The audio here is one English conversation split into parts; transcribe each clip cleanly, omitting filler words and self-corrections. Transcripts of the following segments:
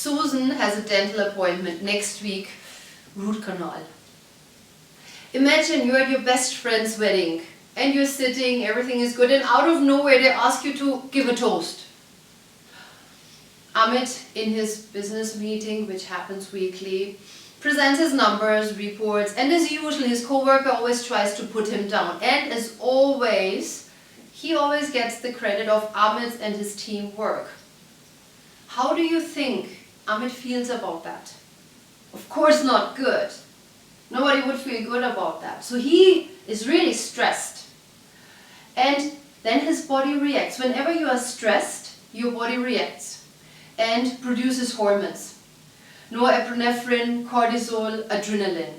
Susan has a dental appointment next week, root canal. Imagine you're at your best friend's wedding and you're sitting, everything is good, and out of nowhere they ask you to give a toast. Amit, in his business meeting, which happens weekly, presents his numbers, reports, and as usual his co-worker always tries to put him down. And as always, he always gets the credit of Amit's and his team work. How do you think Amit feels about that? Of course not good. Nobody would feel good about that. So he is really stressed. And then his body reacts. Whenever you are stressed, your body reacts and produces hormones. Norepinephrine, cortisol, adrenaline.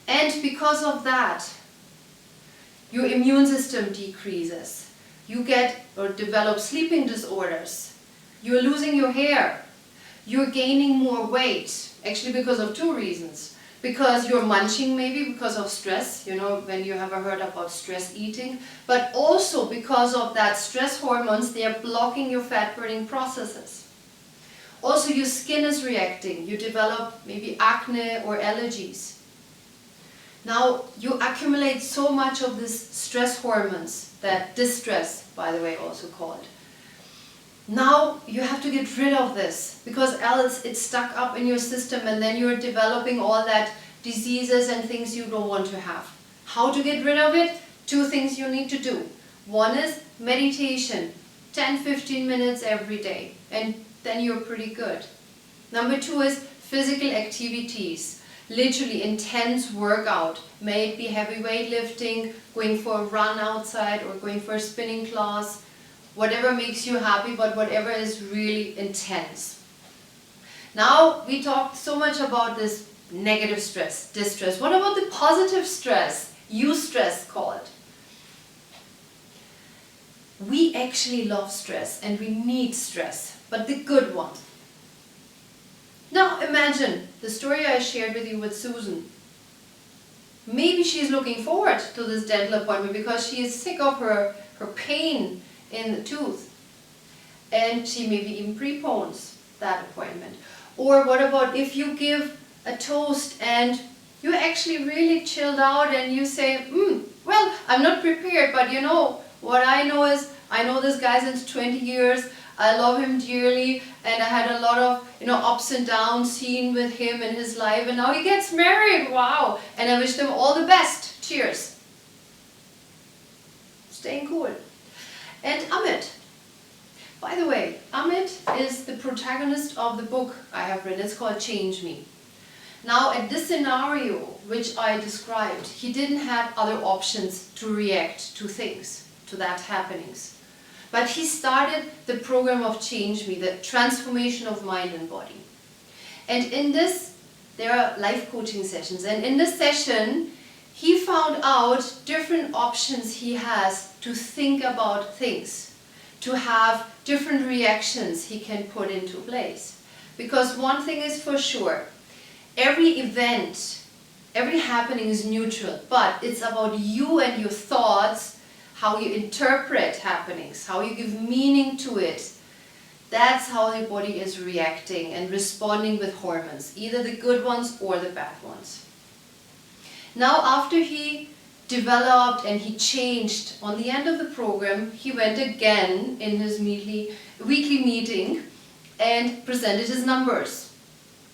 And because of that, your immune system decreases. You get or develop sleeping disorders. You're losing your hair. You're gaining more weight. Actually, because of two reasons. Because you're munching, maybe because of stress, you know, when you ever heard about stress eating, but also because of that stress hormones, they are blocking your fat burning processes. Also, your skin is reacting. You develop maybe acne or allergies. Now, you accumulate so much of this stress hormones, that distress, by the way, also called. Now you have to get rid of this, because else it's stuck up in your system and then you're developing all that diseases and things you don't want to have. How to get rid of it? Two things you need to do. One is meditation, 10-15 minutes every day, and then you're pretty good. Number two is physical activities, literally intense workout. May it be heavy weightlifting, going for a run outside or going for a spinning class. Whatever makes you happy, but whatever is really intense. Now, we talked so much about this negative stress, distress. What about the positive stress? Eustress called. We actually love stress and we need stress, but the good one. Now, imagine the story I shared with you with Susan. Maybe she's looking forward to this dental appointment because she is sick of her pain in the tooth, and she maybe even prepones that appointment. Or what about if you give a toast and you're actually really chilled out and you say, well, I'm not prepared, but you know, what I know is, I know this guy since 20 years, I love him dearly, and I had a lot of, ups and downs seen with him in his life, and now he gets married, wow, and I wish them all the best, cheers. Staying cool. And Amit. By the way, Amit is the protagonist of the book I have written. It's called Change Me. Now, at this scenario, which I described, he didn't have other options to react to things, to that happenings. But he started the program of Change Me, the transformation of mind and body. And in this, there are life coaching sessions. And in this session, he found out different options he has to think about things, to have different reactions he can put into place. Because one thing is for sure, every event, every happening is neutral, but it's about you and your thoughts, how you interpret happenings, how you give meaning to it. That's how the body is reacting and responding with hormones, either the good ones or the bad ones. Now, after he developed and he changed, on the end of the program, he went again in his weekly meeting and presented his numbers,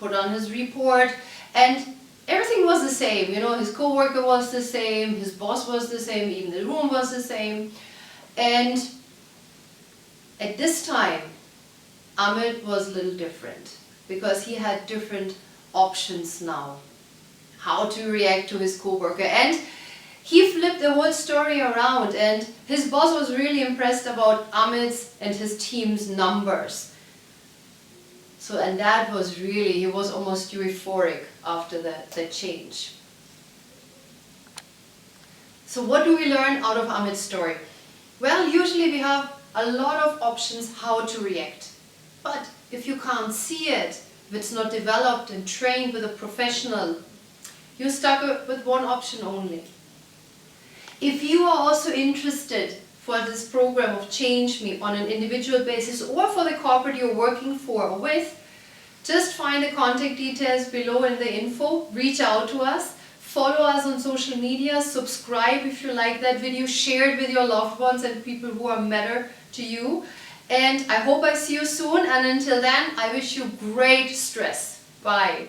put on his report, and everything was the same. His co-worker was the same, his boss was the same, even the room was the same. And at this time, Amit was a little different because he had different options now. How to react to his co-worker, and he flipped the whole story around, and his boss was really impressed about Amit's and his team's numbers. So, and that was really, he was almost euphoric after the change. So what do we learn out of Amit's story? Well, usually we have a lot of options how to react. But if you can't see it, if it's not developed and trained with a professional, you're stuck with one option only. If you are also interested for this program of Change Me on an individual basis or for the corporate you're working for or with, Just find the contact details below in the info, reach out to us, follow us on social media, subscribe if you like that video, share it with your loved ones and people who are matter to you. And I hope I see you soon, and until then I wish you great stress. Bye.